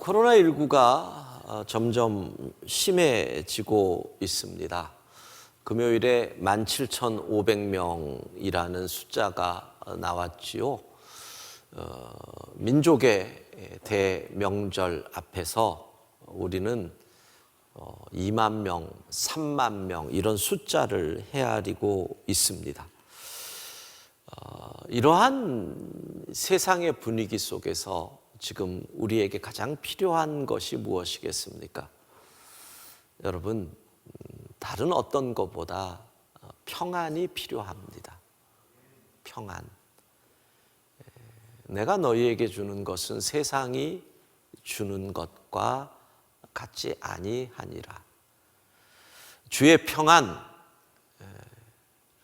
코로나19가 점점 심해지고 있습니다. 금요일에 17,500명이라는 숫자가 나왔지요. 민족의 대명절 앞에서 우리는 2만 명, 3만 명 이런 숫자를 헤아리고 있습니다. 이러한 세상의 분위기 속에서 지금 우리에게 가장 필요한 것이 무엇이겠습니까? 여러분, 다른 어떤 것보다 평안이 필요합니다. 평안. 내가 너희에게 주는 것은 세상이 주는 것과 같지 아니하니라. 주의 평안,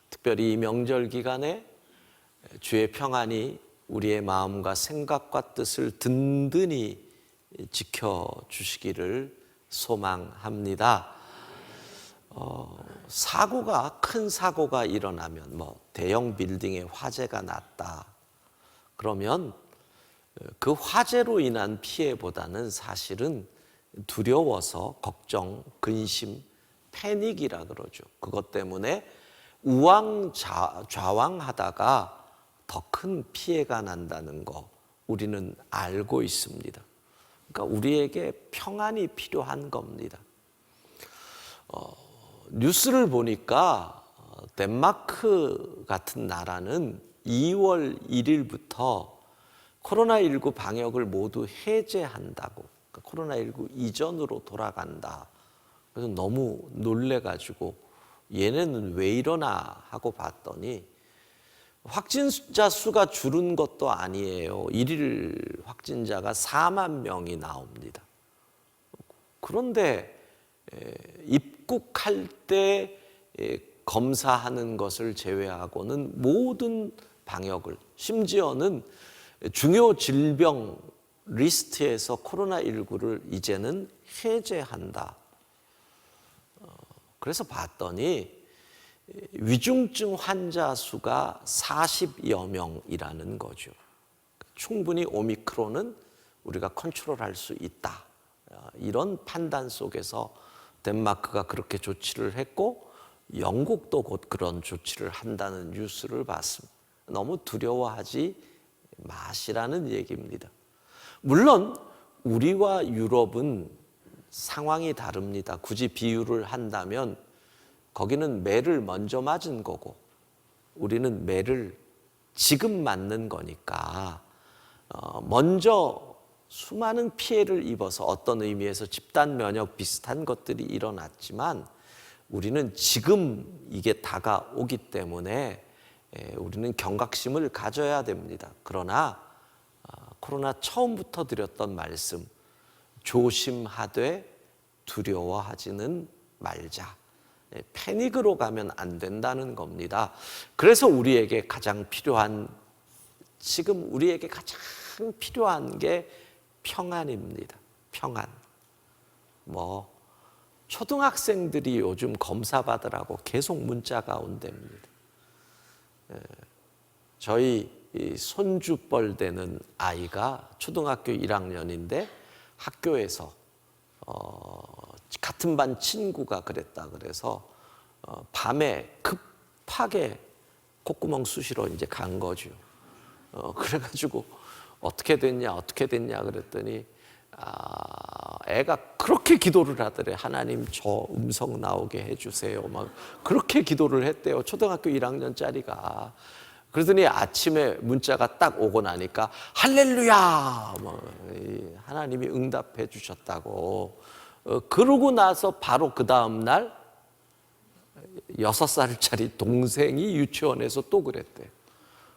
특별히 이 명절 기간에 주의 평안이 우리의 마음과 생각과 뜻을 든든히 지켜주시기를 소망합니다. 큰 사고가 일어나면 대형 빌딩에 화재가 났다. 그러면 그 화재로 인한 피해보다는 사실은 두려워서 걱정, 근심, 패닉이라 그러죠. 그것 때문에 우왕좌왕하다가 더 큰 피해가 난다는 거 우리는 알고 있습니다. 그러니까 우리에게 평안이 필요한 겁니다. 뉴스를 보니까 덴마크 같은 나라는 2월 1일부터 코로나19 방역을 모두 해제한다고, 그러니까 코로나19 이전으로 돌아간다. 그래서 너무 놀래가지고 얘네는 왜 이러나 하고 봤더니 확진자 수가 줄은 것도 아니에요. 1일 확진자가 4만 명이 나옵니다. 그런데 입국할 때 검사하는 것을 제외하고는 모든 방역을, 심지어는 중요 질병 리스트에서 코로나19를 이제는 해제한다. 그래서 봤더니 위중증 환자 수가 40여 명이라는 거죠. 충분히 오미크론은 우리가 컨트롤할 수 있다. 이런 판단 속에서 덴마크가 그렇게 조치를 했고 영국도 곧 그런 조치를 한다는 뉴스를 봤습니다. 너무 두려워하지 마시라는 얘기입니다. 물론 우리와 유럽은 상황이 다릅니다. 굳이 비유를 한다면 거기는 매를 먼저 맞은 거고 우리는 매를 지금 맞는 거니까 먼저 수많은 피해를 입어서 어떤 의미에서 집단 면역 비슷한 것들이 일어났지만 우리는 지금 이게 다가오기 때문에 우리는 경각심을 가져야 됩니다. 그러나 코로나 처음부터 드렸던 말씀, 조심하되 두려워하지는 말자. 패닉으로 가면 안 된다는 겁니다. 그래서 우리에게 가장 필요한, 지금 우리에게 가장 필요한 게 평안입니다. 평안. 초등학생들이 요즘 검사 받으라고 계속 문자가 온답니다. 저희 손주뻘 되는 아이가 초등학교 1학년인데 학교에서 같은 반 친구가 그랬다 그래서 밤에 급하게 콧구멍 쑤시러 이제 간 거죠. 그래가지고 어떻게 됐냐 그랬더니 애가 그렇게 기도를 하더래. 하나님 저 음성 나오게 해주세요. 막 그렇게 기도를 했대요. 초등학교 1학년짜리가. 그러더니 아침에 문자가 딱 오고 나니까 할렐루야! 하나님이 응답해 주셨다고. 그러고 나서 바로 그 다음 날 6살짜리 동생이 유치원에서 또 그랬대.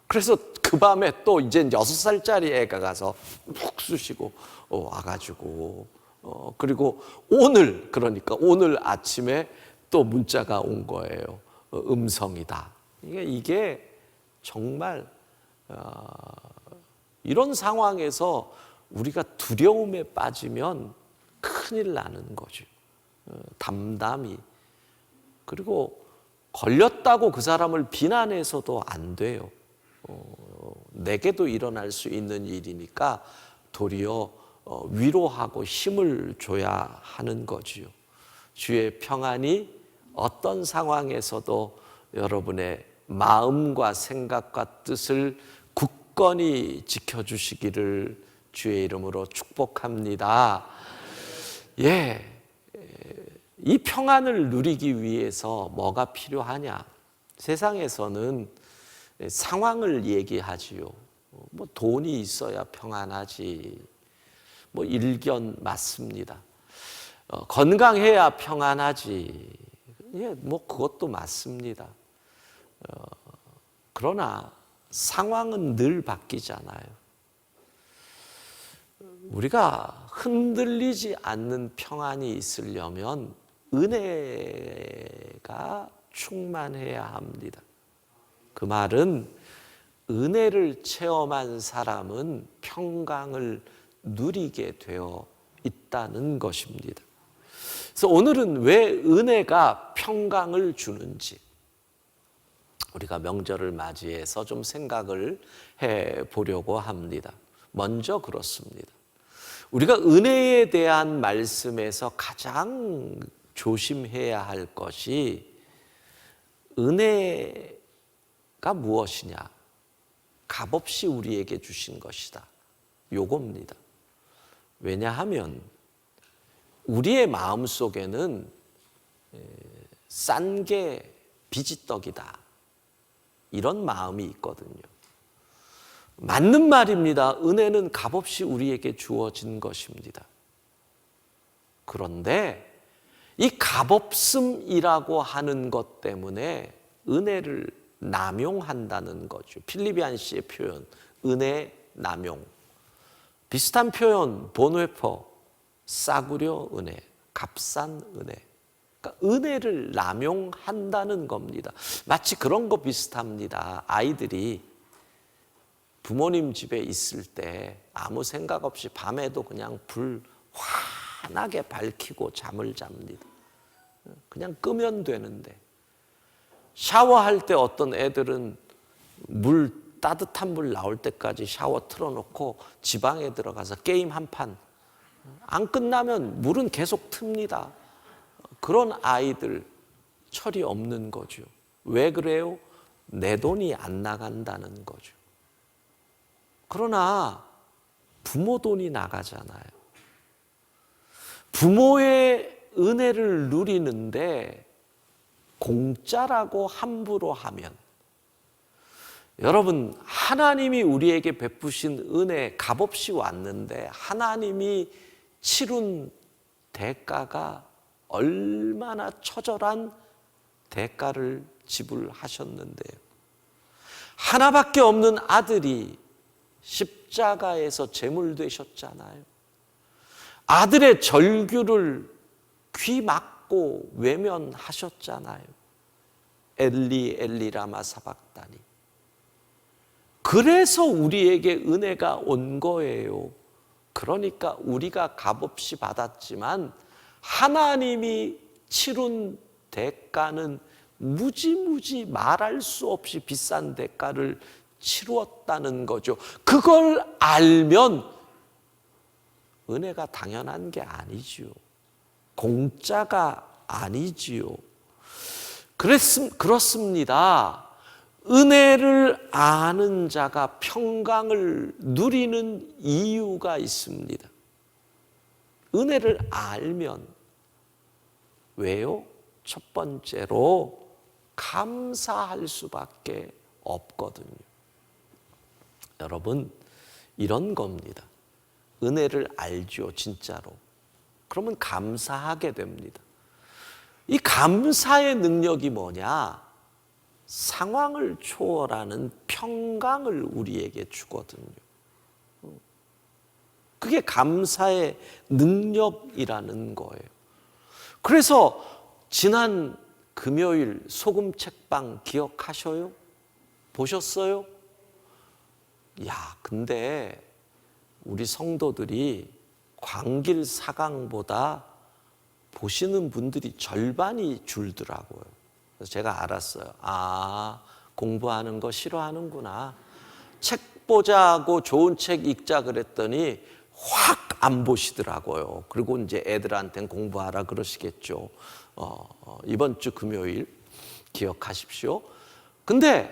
그래서 그 밤에 또 이제 6살짜리 애가 가서 푹 쑤시고 와가지고 그리고 그러니까 오늘 아침에 또 문자가 온 거예요. 음성이다. 이게 정말 이런 상황에서 우리가 두려움에 빠지면 큰일 나는 거죠. 담담히. 그리고 걸렸다고 그 사람을 비난해서도 안 돼요. 내게도 일어날 수 있는 일이니까 도리어 위로하고 힘을 줘야 하는 거지요. 주의 평안이 어떤 상황에서도 여러분의 마음과 생각과 뜻을 굳건히 지켜주시기를 주의 이름으로 축복합니다. 이 평안을 누리기 위해서 뭐가 필요하냐? 세상에서는 상황을 얘기하지요. 뭐 돈이 있어야 평안하지. 뭐 일견 맞습니다. 건강해야 평안하지. 뭐 그것도 맞습니다. 그러나 상황은 늘 바뀌잖아요. 우리가 흔들리지 않는 평안이 있으려면 은혜가 충만해야 합니다. 그 말은 은혜를 체험한 사람은 평강을 누리게 되어 있다는 것입니다. 그래서 오늘은 왜 은혜가 평강을 주는지 우리가 명절을 맞이해서 좀 생각을 해 보려고 합니다. 먼저 그렇습니다. 우리가 은혜에 대한 말씀에서 가장 조심해야 할 것이 은혜가 무엇이냐? 값없이 우리에게 주신 것이다. 요겁니다. 왜냐하면 우리의 마음속에는 싼 게 비지떡이다. 이런 마음이 있거든요. 맞는 말입니다. 은혜는 값없이 우리에게 주어진 것입니다. 그런데 이 값없음이라고 하는 것 때문에 은혜를 남용한다는 거죠. 필리비안시의 표현, 은혜 남용. 비슷한 표현, 본웨퍼, 싸구려 은혜, 값싼 은혜. 그러니까 은혜를 남용한다는 겁니다. 마치 그런 거 비슷합니다. 아이들이 부모님 집에 있을 때 아무 생각 없이 밤에도 그냥 불 환하게 밝히고 잠을 잡니다. 그냥 끄면 되는데 샤워할 때 어떤 애들은 따뜻한 물 나올 때까지 샤워 틀어놓고 지방에 들어가서 게임 한 판 안 끝나면 물은 계속 틉니다. 그런 아이들 철이 없는 거죠. 왜 그래요? 내 돈이 안 나간다는 거죠. 그러나 부모 돈이 나가잖아요. 부모의 은혜를 누리는데 공짜라고 함부로 하면 여러분, 하나님이 우리에게 베푸신 은혜 값없이 왔는데 하나님이 치룬 대가가 얼마나 처절한 대가를 지불하셨는데요. 하나밖에 없는 아들이 십자가에서 제물 되셨잖아요. 아들의 절규를 귀 막고 외면하셨잖아요. 엘리 엘리 라마 사박다니. 그래서 우리에게 은혜가 온 거예요. 그러니까 우리가 값없이 받았지만 하나님이 치룬 대가는 무지무지 말할 수 없이 비싼 대가를 치루었다는 거죠. 그걸 알면 은혜가 당연한 게 아니지요. 공짜가 아니지요. 그렇습니다. 은혜를 아는 자가 평강을 누리는 이유가 있습니다. 은혜를 알면 왜요? 첫 번째로 감사할 수밖에 없거든요. 여러분, 이런 겁니다. 은혜를 알죠, 진짜로. 그러면 감사하게 됩니다. 이 감사의 능력이 뭐냐? 상황을 초월하는 평강을 우리에게 주거든요. 그게 감사의 능력이라는 거예요. 그래서 지난 금요일 소금 책방 기억하셔요? 보셨어요? 야, 근데 우리 성도들이 광길 4강보다 보시는 분들이 절반이 줄더라고요. 그래서 제가 알았어요. 아, 공부하는 거 싫어하는구나. 책 보자고 좋은 책 읽자 그랬더니 확 안 보시더라고요. 그리고 이제 애들한테는 공부하라 그러시겠죠. 이번 주 금요일 기억하십시오. 근데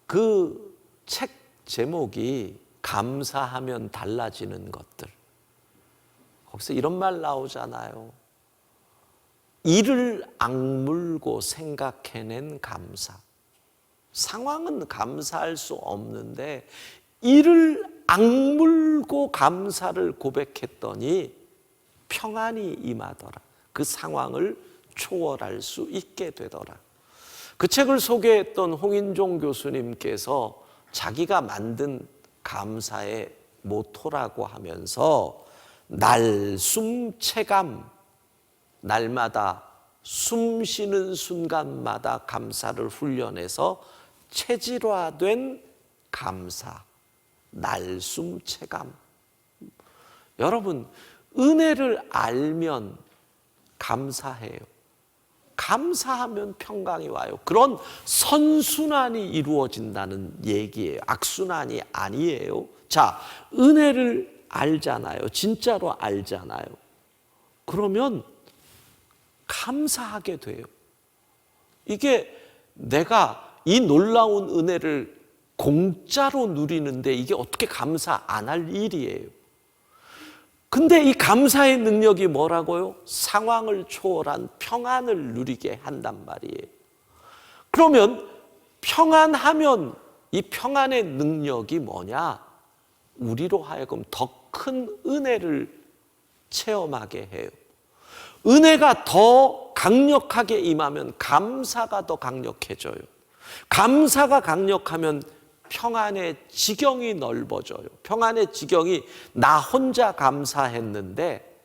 그 책 제목이 감사하면 달라지는 것들. 거기서 이런 말 나오잖아요. 이를 악물고 생각해낸 감사. 상황은 감사할 수 없는데 이를 악물고 감사를 고백했더니 평안이 임하더라. 그 상황을 초월할 수 있게 되더라. 그 책을 소개했던 홍인종 교수님께서 자기가 만든 감사의 모토라고 하면서 날숨 체감, 날마다 숨 쉬는 순간마다 감사를 훈련해서 체질화된 감사, 날숨 체감. 여러분, 은혜를 알면 감사해요. 감사하면 평강이 와요. 그런 선순환이 이루어진다는 얘기예요. 악순환이 아니에요. 자, 은혜를 알잖아요. 진짜로 알잖아요. 그러면 감사하게 돼요. 이게 내가 이 놀라운 은혜를 공짜로 누리는데 이게 어떻게 감사 안 할 일이에요. 근데 이 감사의 능력이 뭐라고요? 상황을 초월한 평안을 누리게 한단 말이에요. 그러면 평안하면 이 평안의 능력이 뭐냐? 우리로 하여금 더 큰 은혜를 체험하게 해요. 은혜가 더 강력하게 임하면 감사가 더 강력해져요. 감사가 강력하면 평안의 지경이 넓어져요. 평안의 지경이 나 혼자 감사했는데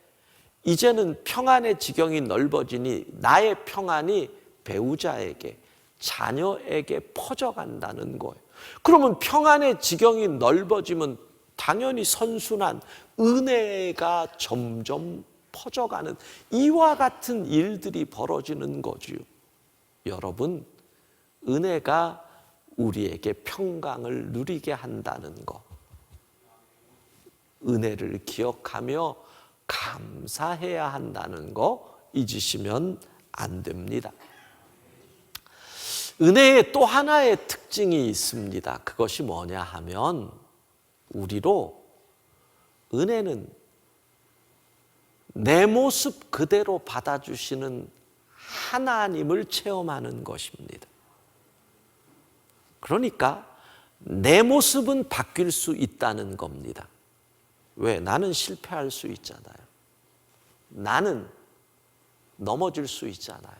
이제는 평안의 지경이 넓어지니 나의 평안이 배우자에게, 자녀에게 퍼져간다는 거예요. 그러면 평안의 지경이 넓어지면 당연히 선순환, 은혜가 점점 퍼져가는 이와 같은 일들이 벌어지는 거죠. 여러분, 은혜가 우리에게 평강을 누리게 한다는 것, 은혜를 기억하며 감사해야 한다는 거 잊으시면 안 됩니다. 은혜의 또 하나의 특징이 있습니다. 그것이 뭐냐 하면 우리로 은혜는 내 모습 그대로 받아주시는 하나님을 체험하는 것입니다. 그러니까 내 모습은 바뀔 수 있다는 겁니다. 왜? 나는 실패할 수 있잖아요. 나는 넘어질 수 있잖아요.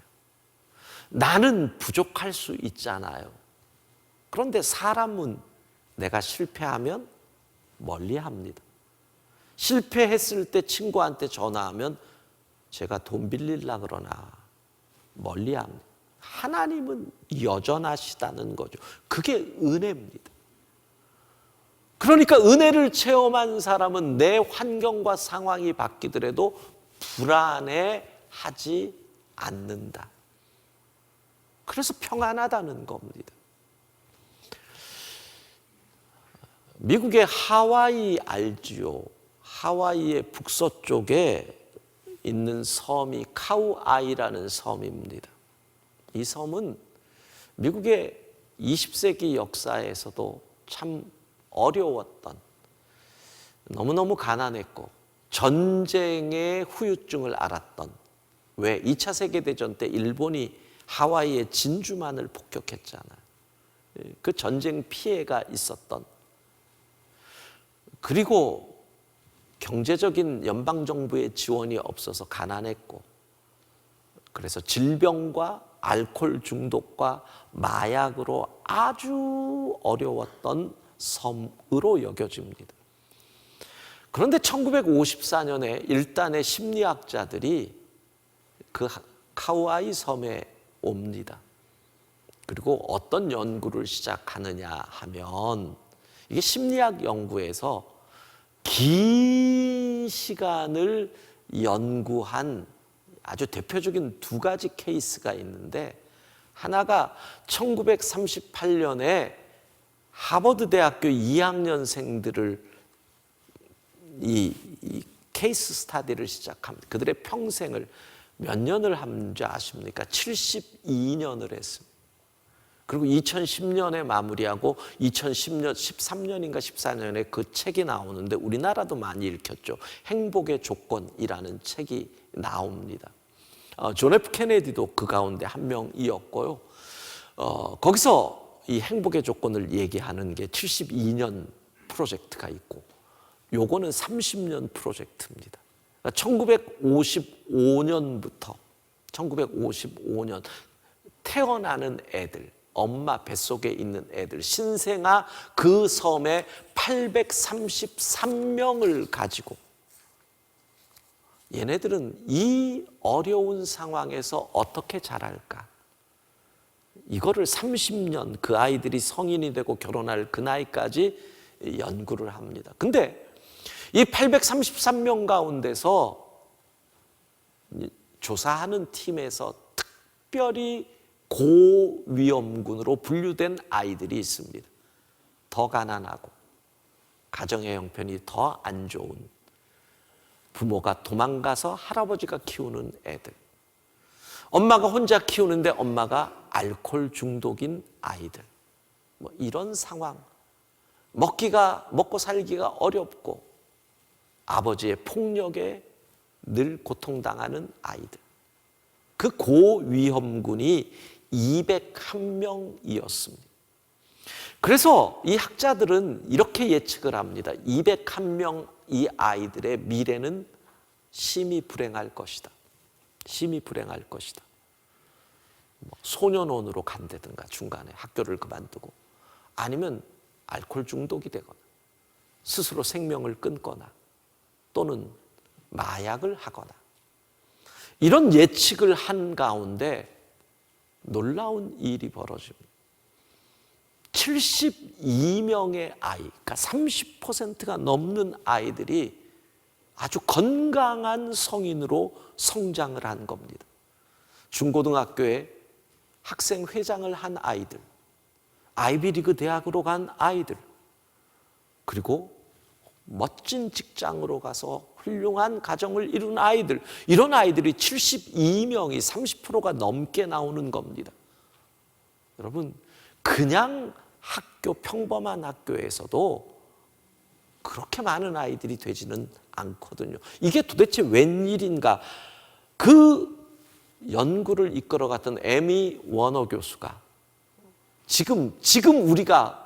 나는 부족할 수 있잖아요. 그런데 사람은 내가 실패하면 멀리합니다. 실패했을 때 친구한테 전화하면 제가 돈 빌리려고 그러나 멀리합니다. 하나님은 여전하시다는 거죠. 그게 은혜입니다. 그러니까 은혜를 체험한 사람은 내 환경과 상황이 바뀌더라도 불안해하지 않는다. 그래서 평안하다는 겁니다. 미국의 하와이 알지요? 하와이의 북서쪽에 있는 섬이 카우아이라는 섬입니다. 이 섬은 미국의 20세기 역사에서도 참 어려웠던, 너무너무 가난했고 전쟁의 후유증을 알았던, 왜 2차 세계대전 때 일본이 하와이의 진주만을 폭격했잖아요. 그 전쟁 피해가 있었던, 그리고 경제적인 연방정부의 지원이 없어서 가난했고, 그래서 질병과 알코올 중독과 마약으로 아주 어려웠던 섬으로 여겨집니다. 그런데 1954년에 일단의 심리학자들이 그 카우아이 섬에 옵니다. 그리고 어떤 연구를 시작하느냐 하면, 이게 심리학 연구에서 긴 시간을 연구한 아주 대표적인 두 가지 케이스가 있는데, 하나가 1938년에 하버드 대학교 2학년생들을 이 케이스 스타디를 시작합니다. 그들의 평생을 몇 년을 한 줄 아십니까? 72년을 했습니다. 그리고 2010년에 마무리하고 2010년, 13년인가 14년에 그 책이 나오는데 우리나라도 많이 읽혔죠. 행복의 조건이라는 책이 나옵니다. 존 F 케네디도 그 가운데 한 명이었고요. 거기서 이 행복의 조건을 얘기하는 게 72년 프로젝트가 있고 요거는 30년 프로젝트입니다. 1955년부터 1955년 태어나는 애들, 엄마 뱃속에 있는 애들, 신생아 그 섬에 833명을 가지고 얘네들은 이 어려운 상황에서 어떻게 자랄까? 이거를 30년 그 아이들이 성인이 되고 결혼할 그 나이까지 연구를 합니다. 근데 이 833명 가운데서 조사하는 팀에서 특별히 고위험군으로 분류된 아이들이 있습니다. 더 가난하고 가정의 형편이 더 안 좋은, 부모가 도망가서 할아버지가 키우는 애들, 엄마가 혼자 키우는데 엄마가 알코올 중독인 아이들, 뭐 이런 상황, 먹고 살기가 어렵고 아버지의 폭력에 늘 고통당하는 아이들, 그 고위험군이 201명이었습니다. 그래서 이 학자들은 이렇게 예측을 합니다. 201명 이 아이들의 미래는 심히 불행할 것이다. 심히 불행할 것이다. 소년원으로 간다든가 중간에 학교를 그만두고, 아니면 알코올 중독이 되거나 스스로 생명을 끊거나 또는 마약을 하거나, 이런 예측을 한 가운데 놀라운 일이 벌어집니다. 72명의 아이, 그러니까 30%가 넘는 아이들이 아주 건강한 성인으로 성장을 한 겁니다. 중고등학교에 학생회장을 한 아이들, 아이비리그 대학으로 간 아이들, 그리고 멋진 직장으로 가서 훌륭한 가정을 이룬 아이들, 이런 아이들이 72명이 30%가 넘게 나오는 겁니다. 여러분, 그냥 학교, 평범한 학교에서도 그렇게 많은 아이들이 되지는 않거든요. 이게 도대체 웬일인가? 그 연구를 이끌어갔던 에미 워너 교수가 지금 우리가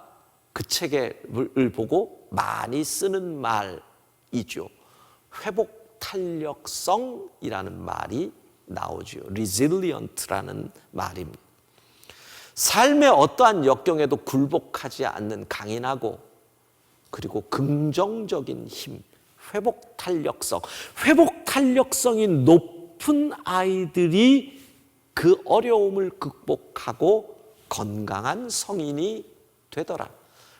그 책을 보고 많이 쓰는 말이죠. 회복 탄력성이라는 말이 나오죠. resilient라는 말입니다. 삶의 어떠한 역경에도 굴복하지 않는 강인하고 그리고 긍정적인 힘, 회복 탄력성. 회복 탄력성이 높은 아이들이 그 어려움을 극복하고 건강한 성인이 되더라.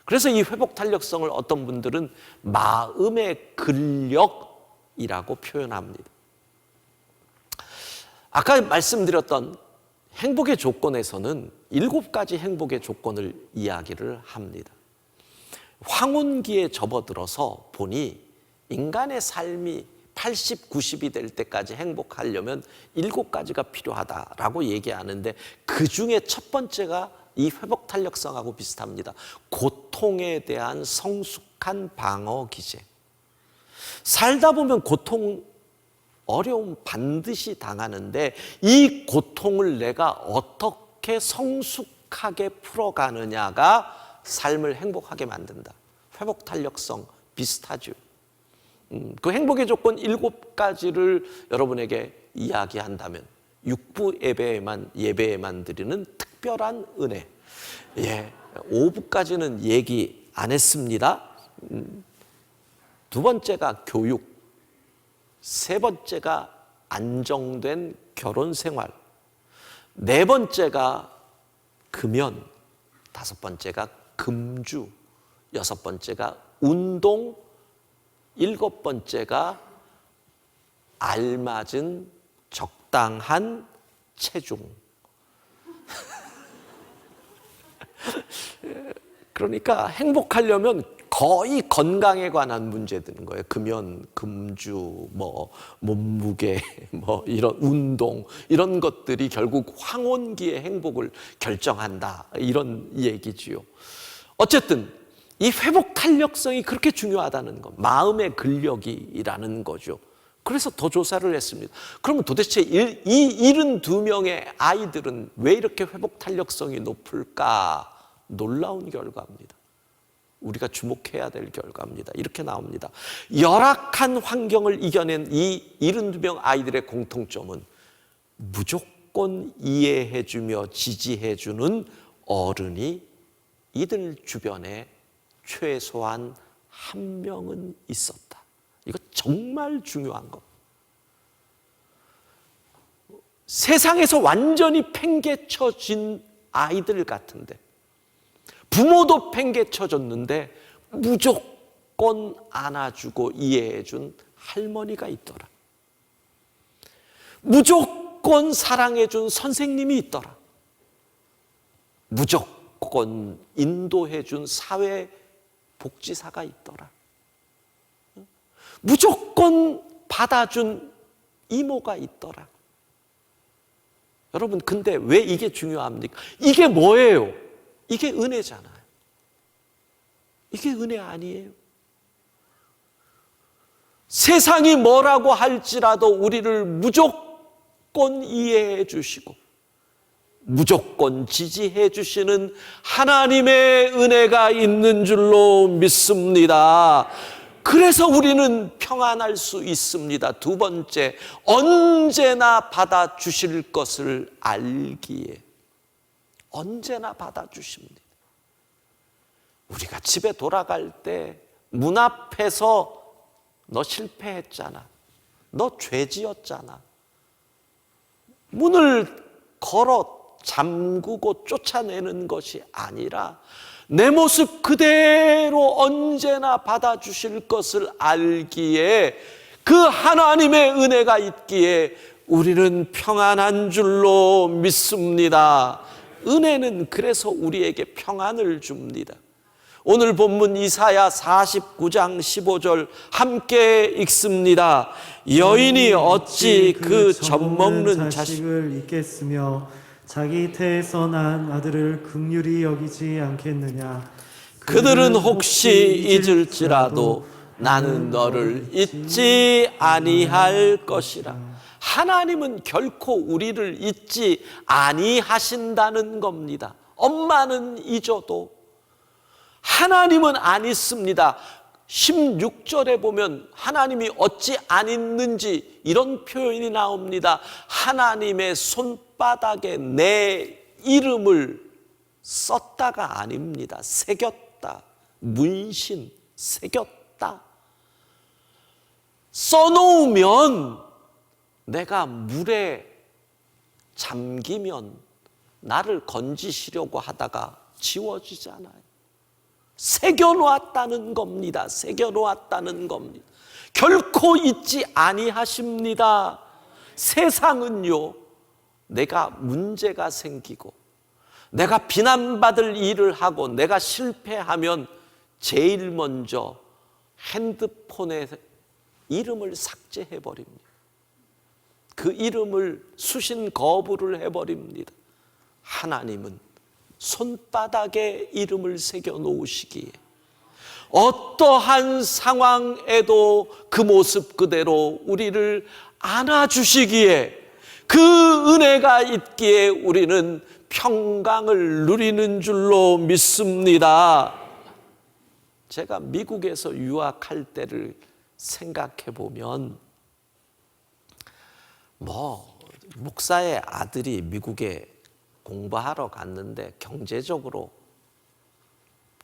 그래서 이 회복 탄력성을 어떤 분들은 마음의 근력이라고 표현합니다. 아까 말씀드렸던 행복의 조건에서는 7가지 행복의 조건을 이야기를 합니다. 황혼기에 접어들어서 보니 인간의 삶이 80, 90이 될 때까지 행복하려면 7가지가 필요하다라고 얘기하는데, 그 중에 첫 번째가 이 회복 탄력성하고 비슷합니다. 고통에 대한 성숙한 방어 기제. 살다 보면 고통, 어려움 반드시 당하는데 이 고통을 내가 어떻게 성숙하게 풀어가느냐가 삶을 행복하게 만든다. 회복 탄력성 비슷하죠. 그 행복의 조건 7가지를 여러분에게 이야기한다면 6부 예배에만 드리는 특별한 은혜. 5부까지는 얘기 안 했습니다. 두 번째가 교육, 세 번째가 안정된 결혼 생활, 네 번째가 금연, 다섯 번째가 금주, 여섯 번째가 운동, 일곱 번째가 알맞은 적당한 체중. 그러니까 행복하려면 거의 건강에 관한 문제 드는 거예요. 금연, 금주, 몸무게, 이런 운동, 이런 것들이 결국 황혼기의 행복을 결정한다. 이런 얘기지요. 어쨌든 이 회복 탄력성이 그렇게 중요하다는 것, 마음의 근력이라는 거죠. 그래서 더 조사를 했습니다. 그러면 도대체 이 72명의 아이들은 왜 이렇게 회복 탄력성이 높을까? 놀라운 결과입니다. 우리가 주목해야 될 결과입니다. 이렇게 나옵니다. 열악한 환경을 이겨낸 이 72명 아이들의 공통점은 무조건 이해해주며 지지해주는 어른이 이들 주변에 최소한 한 명은 있었다. 이거 정말 중요한 것. 세상에서 완전히 팽개쳐진 아이들 같은데, 부모도 팽개쳐졌는데 무조건 안아주고 이해해준 할머니가 있더라. 무조건 사랑해준 선생님이 있더라. 무조건 인도해준 사회복지사가 있더라. 무조건 받아준 이모가 있더라. 여러분, 근데 왜 이게 중요합니까? 이게 뭐예요? 이게 은혜잖아요. 이게 은혜 아니에요? 세상이 뭐라고 할지라도 우리를 무조건 이해해 주시고 무조건 지지해 주시는 하나님의 은혜가 있는 줄로 믿습니다. 그래서 우리는 평안할 수 있습니다. 두 번째, 언제나 받아주실 것을 알기에. 언제나 받아주십니다. 우리가 집에 돌아갈 때 문 앞에서 너 실패했잖아, 너 죄지었잖아, 문을 걸어 잠그고 쫓아내는 것이 아니라 내 모습 그대로 언제나 받아주실 것을 알기에, 그 하나님의 은혜가 있기에 우리는 평안한 줄로 믿습니다. 은혜는 그래서 우리에게 평안을 줍니다. 오늘 본문 이사야 49장 15절 함께 읽습니다. 여인이 어찌 그 젖먹는 자식을 잊겠으며 자기 태에서 난 아들을 긍휼히 여기지 않겠느냐. 그들은 혹시 잊을지라도 나는 너를 잊지 아니할 것이라. 하나님은 결코 우리를 잊지 아니하신다는 겁니다. 엄마는 잊어도 하나님은 안 잊습니다. 16절에 보면 하나님이 어찌 안 잊는지 이런 표현이 나옵니다. 하나님의 손바닥에 내 이름을 썼다가 아닙니다. 새겼다. 문신, 새겼다. 써놓으면 내가 물에 잠기면 나를 건지시려고 하다가 지워지잖아요. 새겨놓았다는 겁니다. 새겨놓았다는 겁니다. 결코 잊지 아니하십니다. 세상은요, 내가 문제가 생기고 내가 비난받을 일을 하고 내가 실패하면 제일 먼저 핸드폰에 이름을 삭제해버립니다. 그 이름을 수신 거부를 해버립니다. 하나님은 손바닥에 이름을 새겨 놓으시기에 어떠한 상황에도 그 모습 그대로 우리를 안아주시기에, 그 은혜가 있기에 우리는 평강을 누리는 줄로 믿습니다. 제가 미국에서 유학할 때를 생각해 보면, 목사의 아들이 미국에 공부하러 갔는데 경제적으로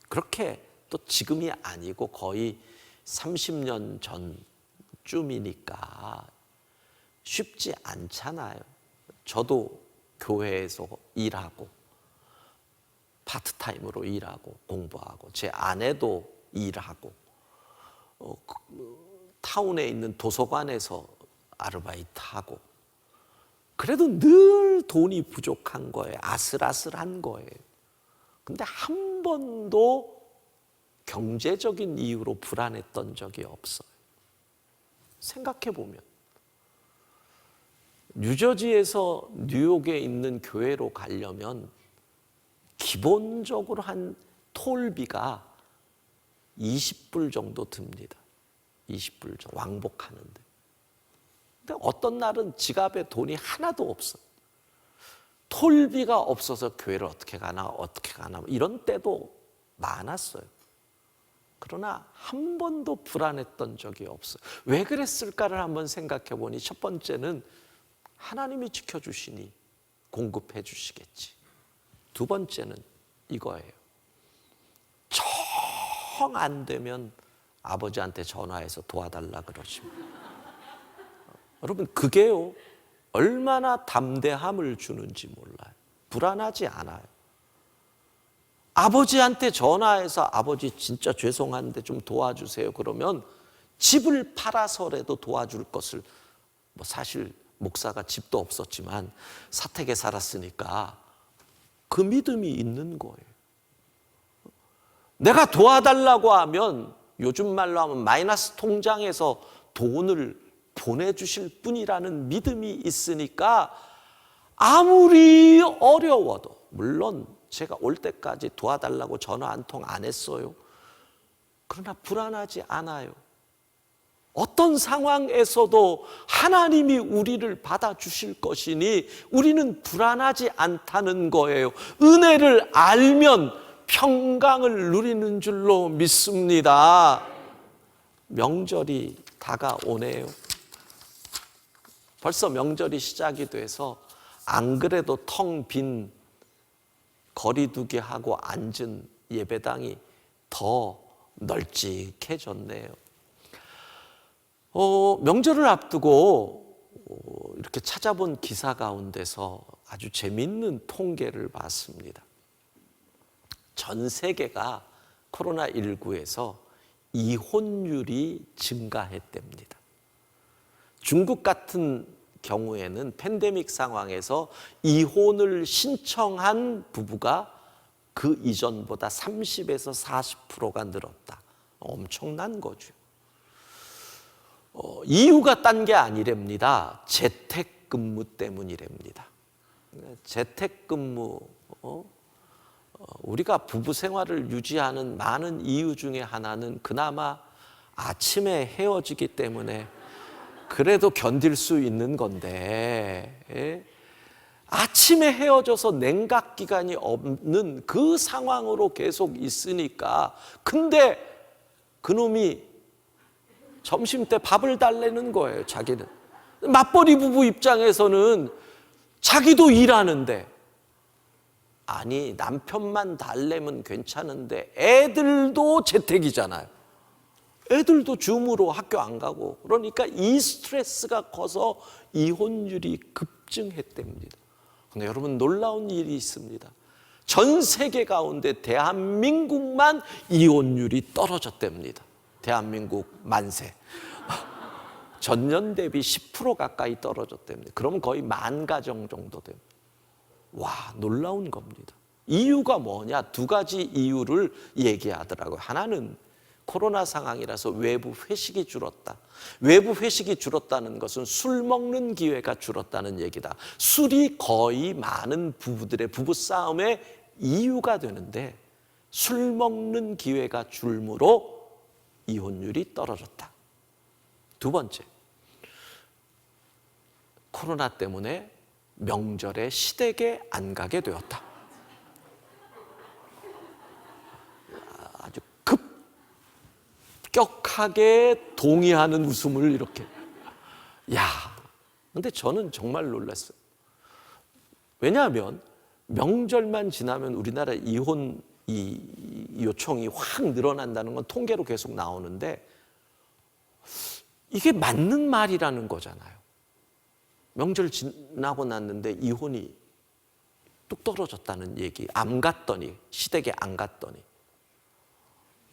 그렇게 또 지금이 아니고 거의 30년 전쯤이니까 쉽지 않잖아요. 저도 교회에서 일하고 파트타임으로 일하고 공부하고, 제 아내도 일하고, 타운에 있는 도서관에서 아르바이트하고, 그래도 늘 돈이 부족한 거예요. 아슬아슬한 거예요. 근데 한 번도 경제적인 이유로 불안했던 적이 없어요. 생각해 보면 뉴저지에서 뉴욕에 있는 교회로 가려면 기본적으로 한 톨비가 20불 정도 듭니다. 20불 정도 왕복하는데. 근데 어떤 날은 지갑에 돈이 하나도 없어요. 톨비가 없어서 교회를 어떻게 가나 이런 때도 많았어요. 그러나 한 번도 불안했던 적이 없어요. 왜 그랬을까를 한번 생각해 보니 첫 번째는 하나님이 지켜주시니 공급해 주시겠지. 두 번째는 이거예요. 정 안 되면 아버지한테 전화해서 도와달라 그러십니다. 여러분 그게요 얼마나 담대함을 주는지 몰라요. 불안하지 않아요. 아버지한테 전화해서 아버지 진짜 죄송한데 좀 도와주세요 그러면 집을 팔아서라도 도와줄 것을 뭐 사실 목사가 집도 없었지만 사택에 살았으니까 그 믿음이 있는 거예요. 내가 도와달라고 하면 요즘 말로 하면 마이너스 통장에서 돈을 보내주실 분이라는 믿음이 있으니까 아무리 어려워도 물론 제가 올 때까지 도와달라고 전화 한 통 안 했어요. 그러나 불안하지 않아요. 어떤 상황에서도 하나님이 우리를 받아주실 것이니 우리는 불안하지 않다는 거예요. 은혜를 알면 평강을 누리는 줄로 믿습니다. 명절이 다가오네요. 벌써 명절이 시작이 돼서 안 그래도 텅 빈 거리두기 하고 앉은 예배당이 더 널찍해졌네요. 명절을 앞두고 이렇게 찾아본 기사 가운데서 아주 재미있는 통계를 봤습니다. 전 세계가 코로나19에서 이혼율이 증가했답니다. 중국 같은 경우에는 팬데믹 상황에서 이혼을 신청한 부부가 그 이전보다 30에서 40%가 늘었다. 엄청난 거죠. 이유가 딴 게 아니랍니다. 재택근무 때문이랍니다. 재택근무, 우리가 부부 생활을 유지하는 많은 이유 중에 하나는 그나마 아침에 헤어지기 때문에 그래도 견딜 수 있는 건데, 아침에 헤어져서 냉각 기간이 없는 그 상황으로 계속 있으니까, 근데 그놈이 점심때 밥을 달래는 거예요, 자기는. 맞벌이 부부 입장에서는 자기도 일하는데, 아니 남편만 달래면 괜찮은데 애들도 재택이잖아요. 애들도 줌으로 학교 안 가고, 그러니까 이 스트레스가 커서 이혼율이 급증했답니다. 근데 여러분 놀라운 일이 있습니다. 전 세계 가운데 대한민국만 이혼율이 떨어졌답니다. 대한민국 만세. 전년 대비 10% 가까이 떨어졌답니다. 그러면 거의 10,000가정 정도 됩니다. 와, 놀라운 겁니다. 이유가 뭐냐? 두 가지 이유를 얘기하더라고요. 하나는 코로나 상황이라서 외부 회식이 줄었다. 외부 회식이 줄었다는 것은 술 먹는 기회가 줄었다는 얘기다. 술이 거의 많은 부부들의 부부싸움의 이유가 되는데 술 먹는 기회가 줄므로 이혼율이 떨어졌다. 두 번째, 코로나 때문에 명절에 시댁에 안 가게 되었다. 아주 급격하게 동의하는 웃음을 이렇게. 근데 저는 정말 놀랐어요. 왜냐하면 명절만 지나면 우리나라 이혼 요청이 확 늘어난다는 건 통계로 계속 나오는데 이게 맞는 말이라는 거잖아요. 명절 지나고 났는데 이혼이 뚝 떨어졌다는 얘기. 안 갔더니, 시댁에 안 갔더니.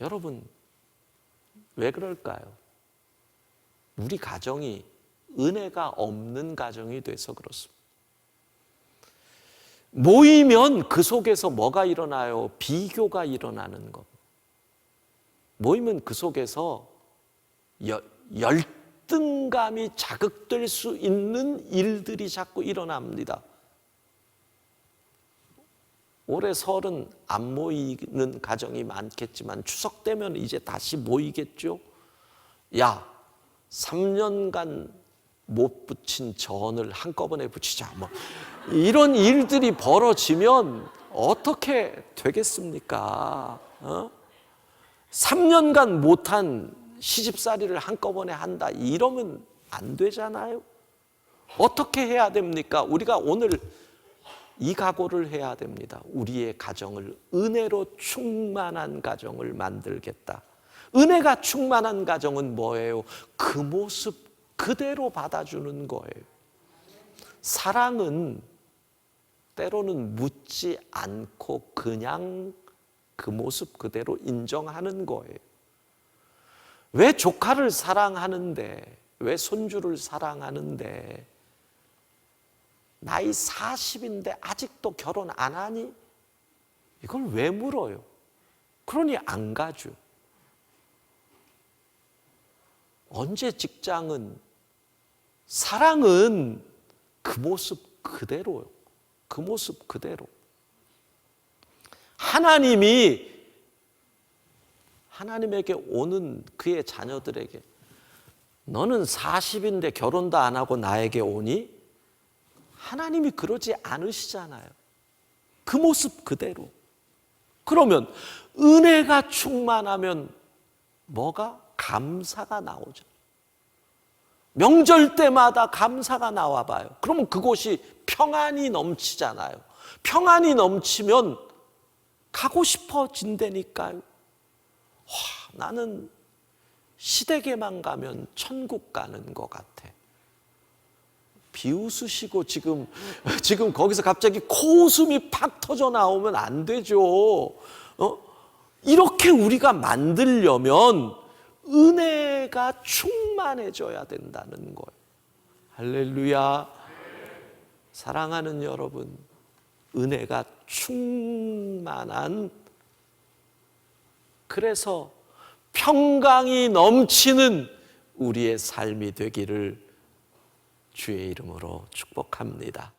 여러분 왜 그럴까요? 우리 가정이 은혜가 없는 가정이 돼서 그렇습니다. 모이면 그 속에서 뭐가 일어나요? 비교가 일어나는 것. 모이면 그 속에서 열등감이 자극될 수 있는 일들이 자꾸 일어납니다. 올해 설은 안 모이는 가정이 많겠지만 추석 되면 이제 다시 모이겠죠. 야, 3년간 못 붙인 전을 한꺼번에 붙이자. 뭐 이런 일들이 벌어지면 어떻게 되겠습니까? 3년간 못한 시집살이를 한꺼번에 한다. 이러면 안 되잖아요. 어떻게 해야 됩니까? 우리가 오늘 이 각오를 해야 됩니다. 우리의 가정을 은혜로 충만한 가정을 만들겠다. 은혜가 충만한 가정은 뭐예요? 그 모습 그대로 받아주는 거예요. 사랑은 때로는 묻지 않고 그냥 그 모습 그대로 인정하는 거예요. 왜 조카를 사랑하는데, 왜 손주를 사랑하는데 나이 40인데 아직도 결혼 안 하니? 이걸 왜 물어요? 그러니 안 가죠. 언제 직장은, 사랑은 그 모습 그대로요. 그 모습 그대로. 하나님에게 오는 그의 자녀들에게 너는 40인데 결혼도 안 하고 나에게 오니? 하나님이 그러지 않으시잖아요. 그 모습 그대로. 그러면 은혜가 충만하면 뭐가? 감사가 나오죠. 명절 때마다 감사가 나와봐요. 그러면 그곳이 평안이 넘치잖아요. 평안이 넘치면 가고 싶어진다니까요. 나는 시댁에만 가면 천국 가는 것 같아. 비웃으시고 지금 거기서 갑자기 코웃음이 팍 터져 나오면 안 되죠. 이렇게 우리가 만들려면 은혜가 충만해져야 된다는 거예요. 할렐루야. 사랑하는 여러분, 은혜가 충만한, 그래서 평강이 넘치는 우리의 삶이 되기를 주의 이름으로 축복합니다.